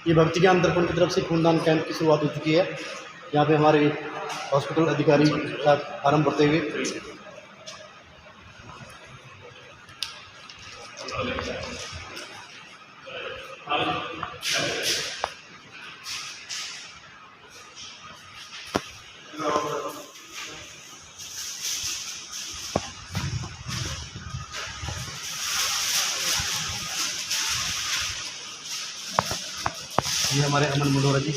ये भक्ति ज्ञान दर्पण की तरफ से खूनदान कैंप की शुरुआत हो चुकी है। यहाँ पे हमारे हॉस्पिटल अधिकारी का आरंभ करते हुए ये हमारे अमन मनोहरा जी।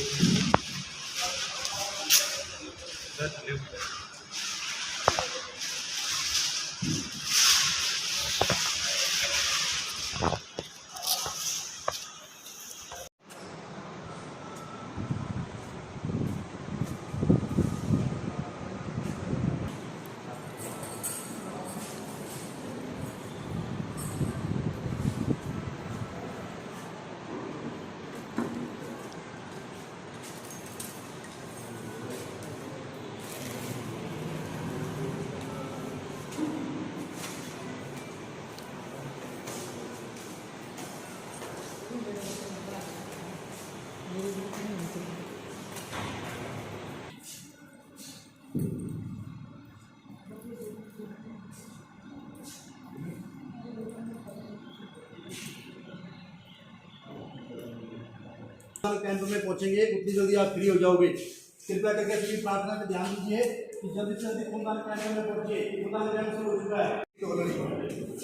कैंप में पहुंचेंगे उतनी जल्दी आप फ्री हो जाओगे। कृपया करके सभी प्रार्थना पे ध्यान दीजिए कि जल्दी से जल्दी खूनदान कैंप में पहुंचिए। खूनदान कैंप शुरू हो चुका है।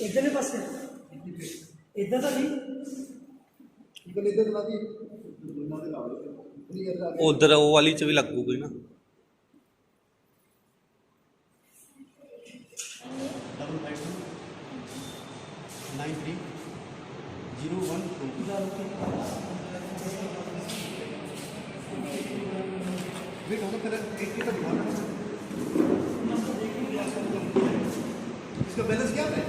इधर पास इधर तो नहीं उधर वो वाली च भी लगूगी ना। इसका बैलेंस क्या है?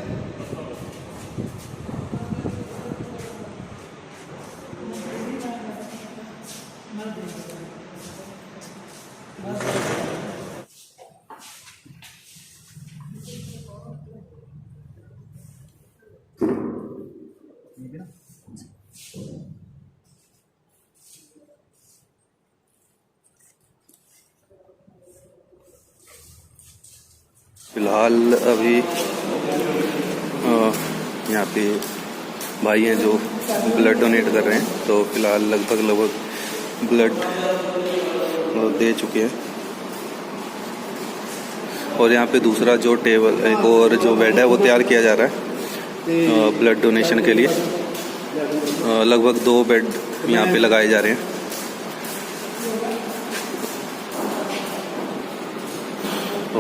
फिलहाल अभी यहाँ पे भाई हैं जो ब्लड डोनेट कर रहे हैं, तो फिलहाल लगभग ब्लड दे चुके हैं। और यहाँ पे दूसरा जो टेबल एक और जो बेड है वो तैयार किया जा रहा है ब्लड डोनेशन के लिए। लगभग 2 बेड यहाँ पे लगाए जा रहे हैं।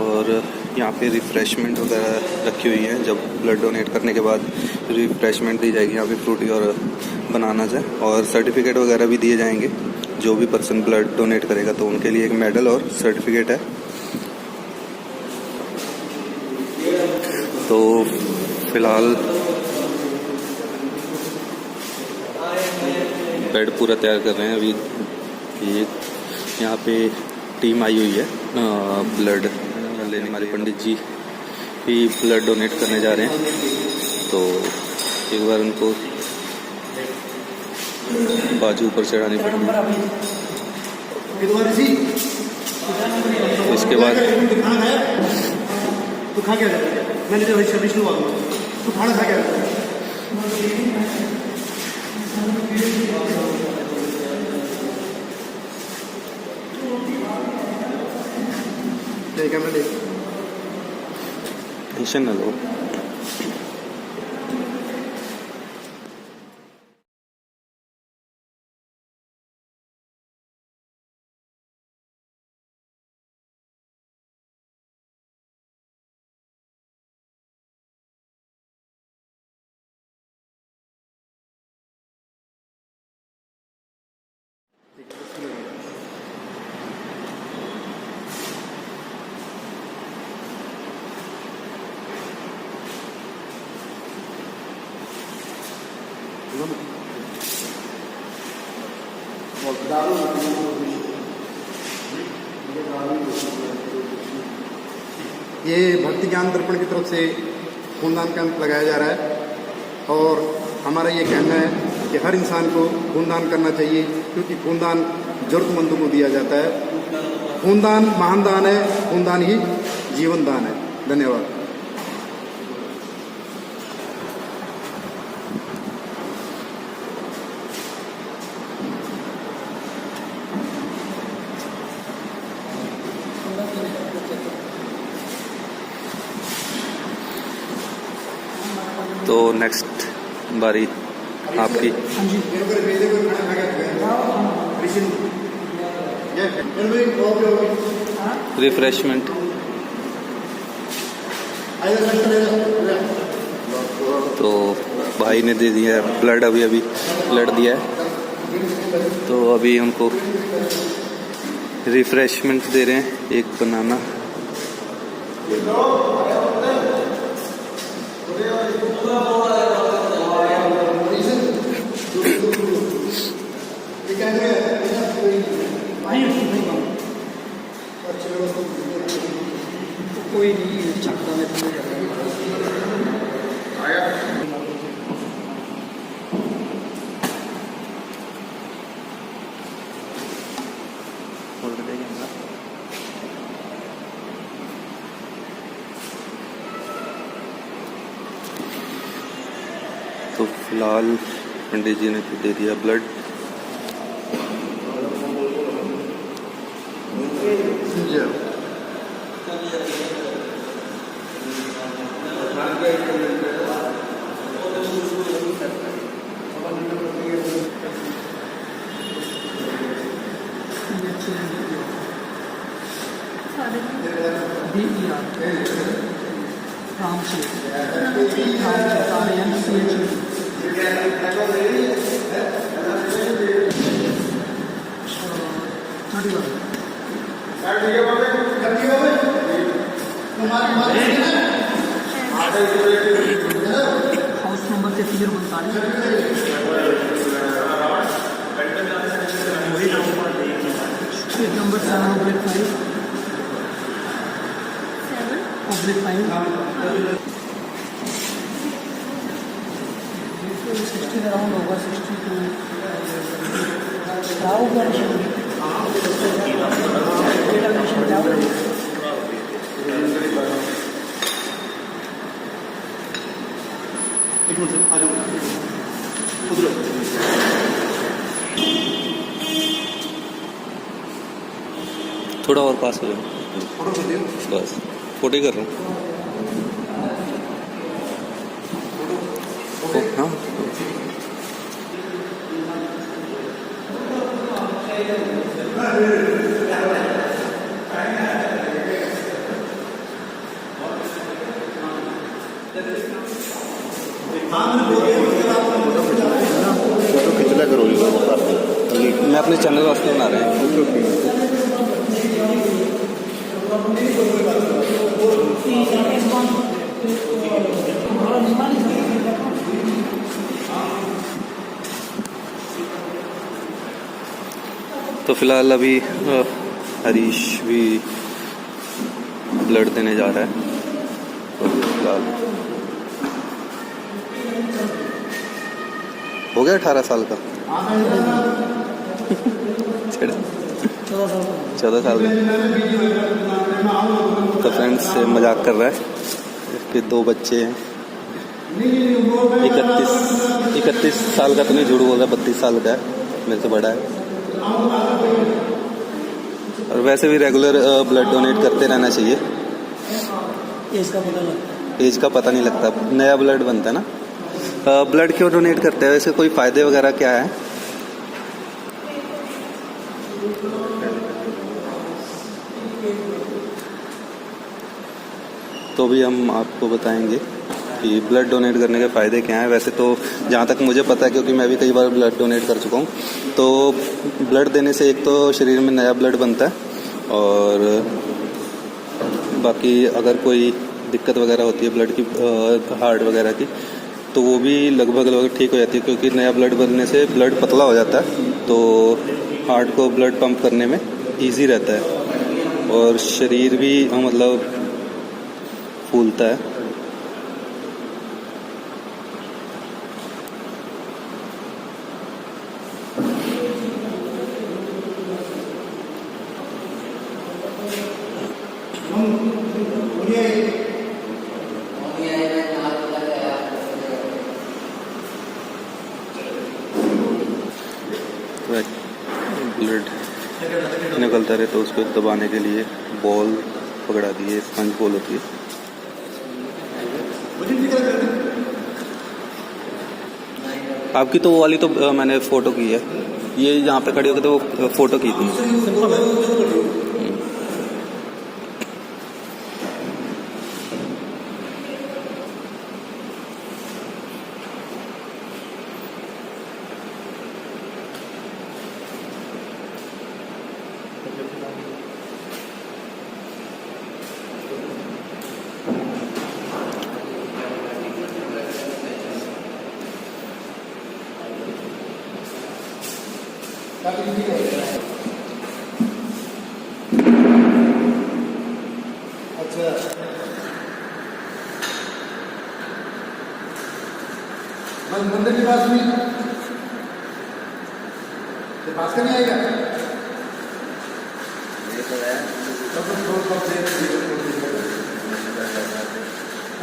और यहाँ पे रिफ़्रेशमेंट वगैरह रखी हुई है। जब ब्लड डोनेट करने के बाद रिफ़्रेशमेंट दी जाएगी यहाँ पे फ्रूटी और बनानास है, और सर्टिफिकेट वगैरह भी दिए जाएंगे। जो भी पर्सन ब्लड डोनेट करेगा तो उनके लिए एक मेडल और सर्टिफिकेट है। तो फिलहाल बेड पूरा तैयार कर रहे हैं अभी। ये यहाँ पे टीम आई हुई है ब्लड लेने। हमारे पंडित जी भी ब्लड डोनेट करने जा रहे हैं, तो एक बार उनको बाजू ऊपर चढ़ानी पड़ेगी। इसके बाद तो खा क्या मैंने जो विष्णु तो खाना खा क्या टेंशन ना लो। ये भक्ति ज्ञान दर्पण की तरफ से खूनदान कैंप लगाया जा रहा है। और हमारा ये कहना है कि हर इंसान को खूनदान करना चाहिए, क्योंकि खूनदान ज़रूरतमंदों को दिया जाता है। खूनदान महान दान है, खूनदान ही जीवन दान है। धन्यवाद। तो नेक्स्ट बारी आपकी। रिफ्रेशमेंट। तो भाई ने दे दिया है ब्लड, अभी ब्लड दिया है, तो अभी उनको रिफ्रेशमेंट दे रहे हैं, एक बनाना। कोई नहीं चकता में तो फिलहाल पंडित जी ने दे दिया ब्लड। हाउस नंबर से फिगर 42 नंबर 7/5 60 अराउंड होगा, 62 थोड़ा और पास हो जाओ, बस फोटो ही कर रहा हूँ। हाँ फोटो खिंचला करो, मैं अपने चैनल वास्ते बना रहे हैं। तो फिलहाल अभी हरीश भी ब्लड देने जा रहा है। तो फिलहाल हो गया 18 साल का। 14 साल का। तो फ्रेंड्स से मजाक कर रहा है। इसके 2 बच्चे हैं। 31 साल का तो नहीं, झूठ बोल रहा, 32 साल का है, मेरे से बड़ा है। और वैसे भी रेगुलर ब्लड डोनेट करते रहना चाहिए। एज का पता नहीं लगता, नया ब्लड बनता है ना। ब्लड क्यों डोनेट करते हैं, वैसे कोई फ़ायदे वगैरह क्या है? तो भी हम आपको बताएंगे कि ब्लड डोनेट करने के फ़ायदे क्या हैं। वैसे तो जहाँ तक मुझे पता है, क्योंकि मैं भी कई बार ब्लड डोनेट कर चुका हूँ, तो ब्लड देने से एक तो शरीर में नया ब्लड बनता है, और बाकी अगर कोई दिक्कत वगैरह होती है ब्लड की, हार्ट वगैरह की, तो वो भी लगभग ठीक हो जाती है, क्योंकि नया ब्लड बनने से ब्लड पतला हो जाता है, तो हार्ट को ब्लड पंप करने में ईजी रहता है, और शरीर भी मतलब फूलता है। ब्लड निकलता रहे तो उसको दबाने के लिए बॉल पकड़ा दी है, स्पंज बॉल होती है। आपकी तो वो वाली तो मैंने फ़ोटो की है, ये यहाँ पे खड़ी होकर तो वो फ़ोटो की थी। अच्छा, बस मंदिर के पास में पास का नहीं आएगा।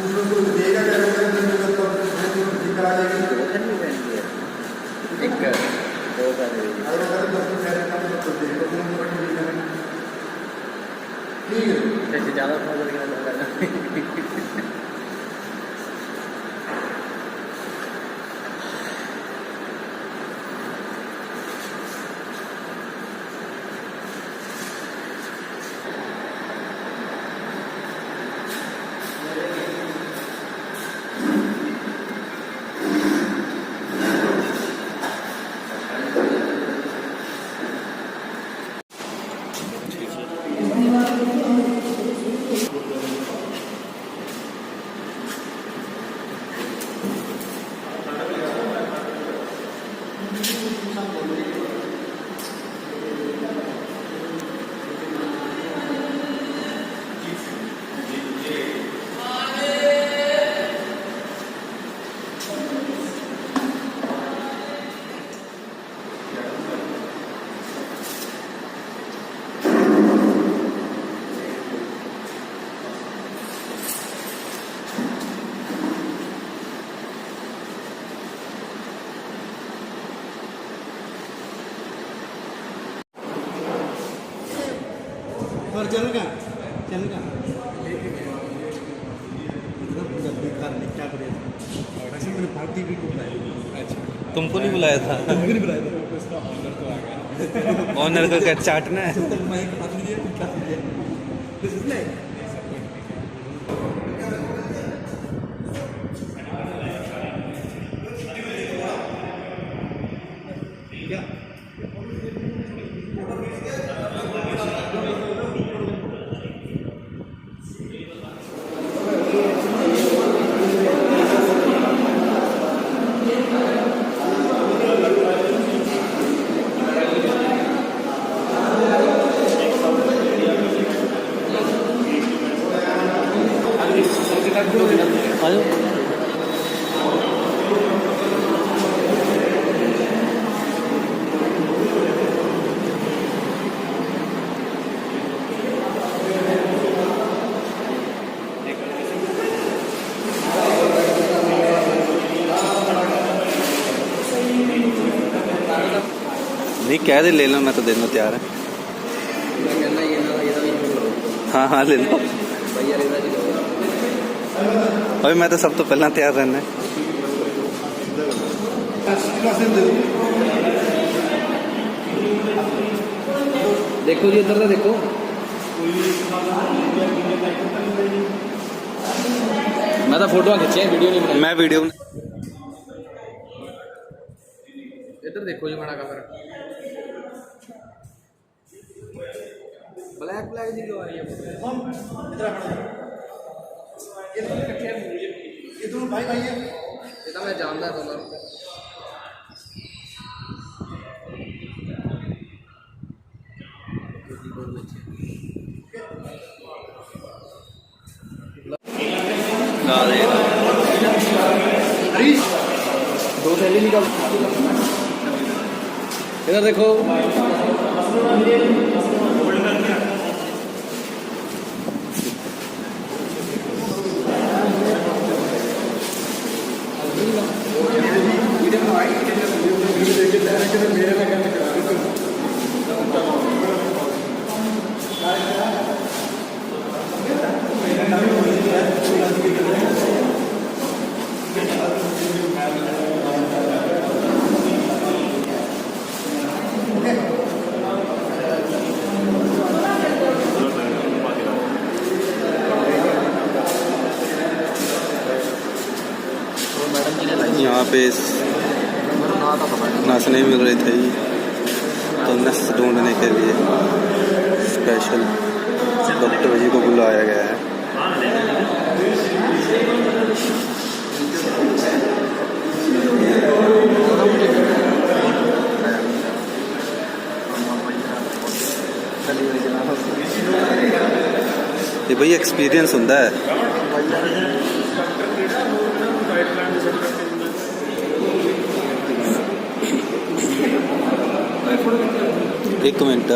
उसको देगा क्या ठीक करा देगी। ठीक है, ज़्यादा और चल का क्या करें, वैसे मैंने पार्टी भी बुलाया। अच्छा, तुमको नहीं बुलाया था? तुमको नहीं बुलाया था, उसका ऑनर तो आ गया। ऑनर को क्या चाटना है? तो मैं खा लीजिए, क्या लीजिए, दिस इज लाइक क्या नहीं कह दे ले लो, मैं तो देना तैयार है। हाँ हाँ ले लो, अभी मैं तो सब तो पहला तैयार रहना है। देखो जी इधर से देखो, मैं तो फोटो खींचे वीडियो नहीं बनाई। मैं वीडियो इधर देखो जी बड़ा कमरा ब्लैक ब्लैक जी क्यों आ रही है? ये दोनों भाई भाई है। ये तो मैं जानता है दोनों। दो थैली निकाल, इधर देखो। मेरे यहाँ पे नस नहीं मिल रही थी तो नस ढूंढने के लिए स्पेशल डॉक्टर जी को बुलाया गया है। ये भाई एक्सपीरियंस होता है। एक मिनट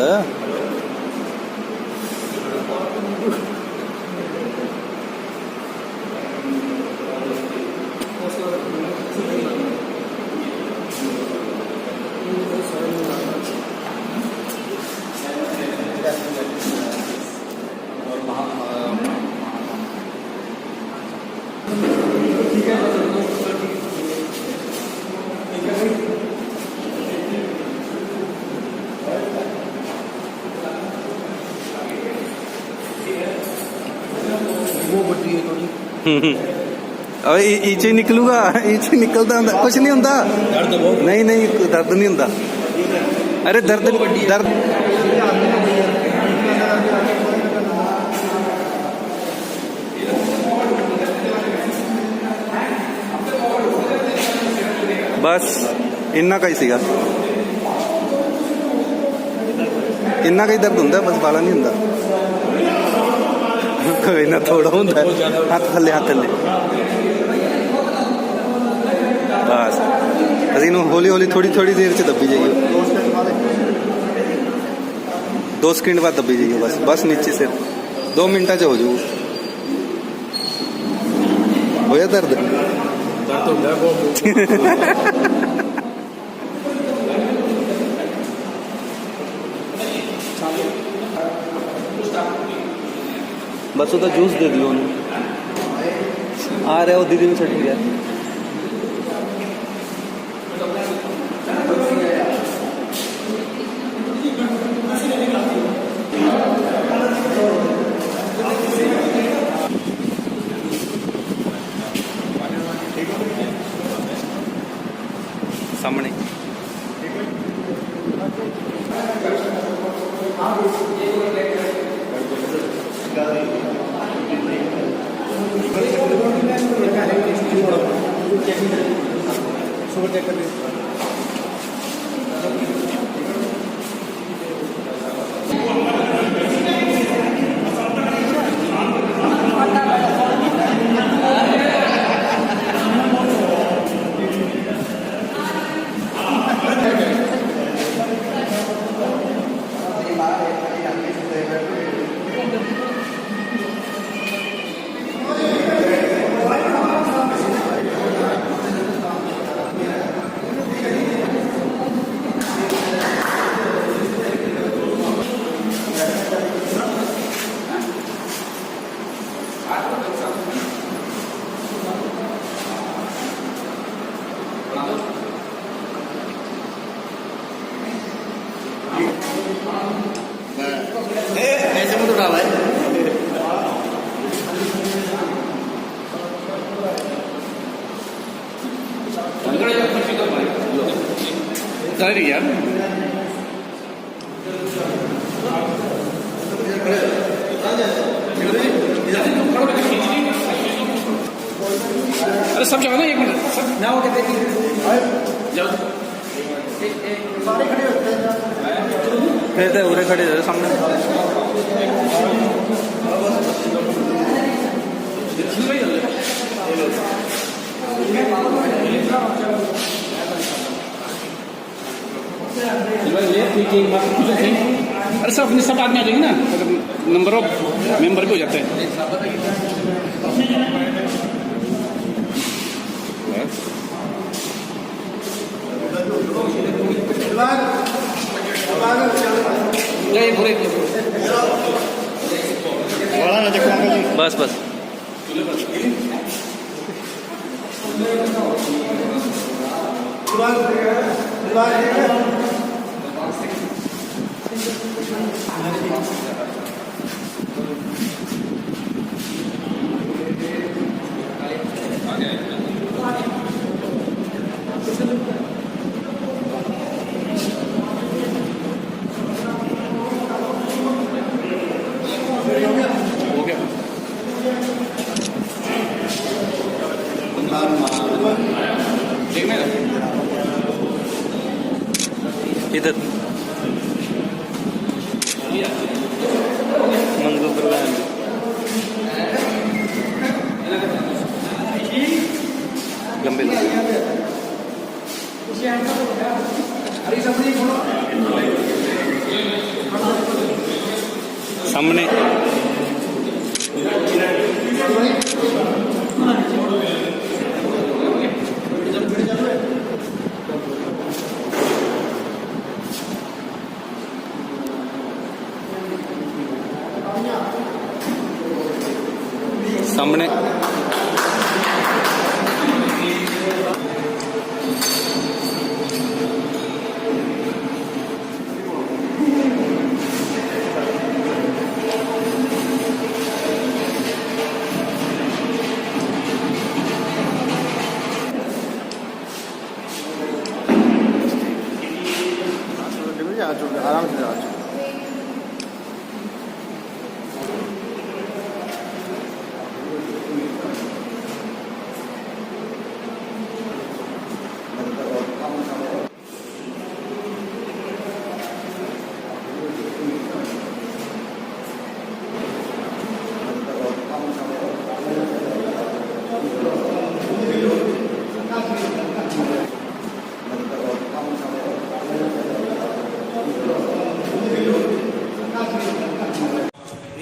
अबे ईचे निकलूगा, ईचे निकलता होंदा कुछ नहीं होंदा। नहीं नहीं दर्द नहीं होंदा। अरे दर्द दर्द बस इन्ना का ही सीगा, इन्ना का ही दर्द होंदा, बस बाला नहीं होंदा। कोई ना थोड़ा होंदा, हाथ थल्ले बस ਅਸੀਂ ਨੂੰ ਹੌਲੀ ਹੌਲੀ ਥੋੜੀ ਦੇਰ ਚ ਦੱਬੀ ਜਾਈਏ। 2 ਸਕਿੰਟ ਬਾਅਦ ਦੱਬੀ ਜਾਈਏ ਬਸ नीचे से 2 ਮਿੰਟਾਂ ਚ ਹੋ ਜਾਊ। ਹੋਇਆ ਦਰਦ ਹੁੰਦਾ ਬਹੁਤ। बस ਉਹਦਾ जूस दे दियो ਉਹਨੂੰ। आ रहा है वो दीदी में छट गया। सामने ऐसे मत उठा भाई। यार अरे सब जगह ना 1 मिनट सब ना हो के जाओ सारे खड़े होते हैं फिर तो उरे खड़े हो सामने अरे सब अपने सब आदमी आ जाएंगे ना, नंबर ऑफ मेंबर भी हो जाते हैं। नहीं पूरे बस बस इधर मंगू प्रधान लंबे सामने सामने आराम से जाओ।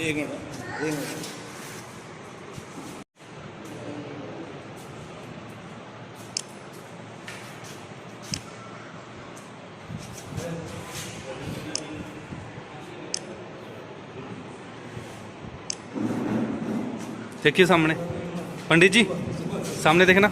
एक मिनट देखिए सामने पंडित जी सामने देखना।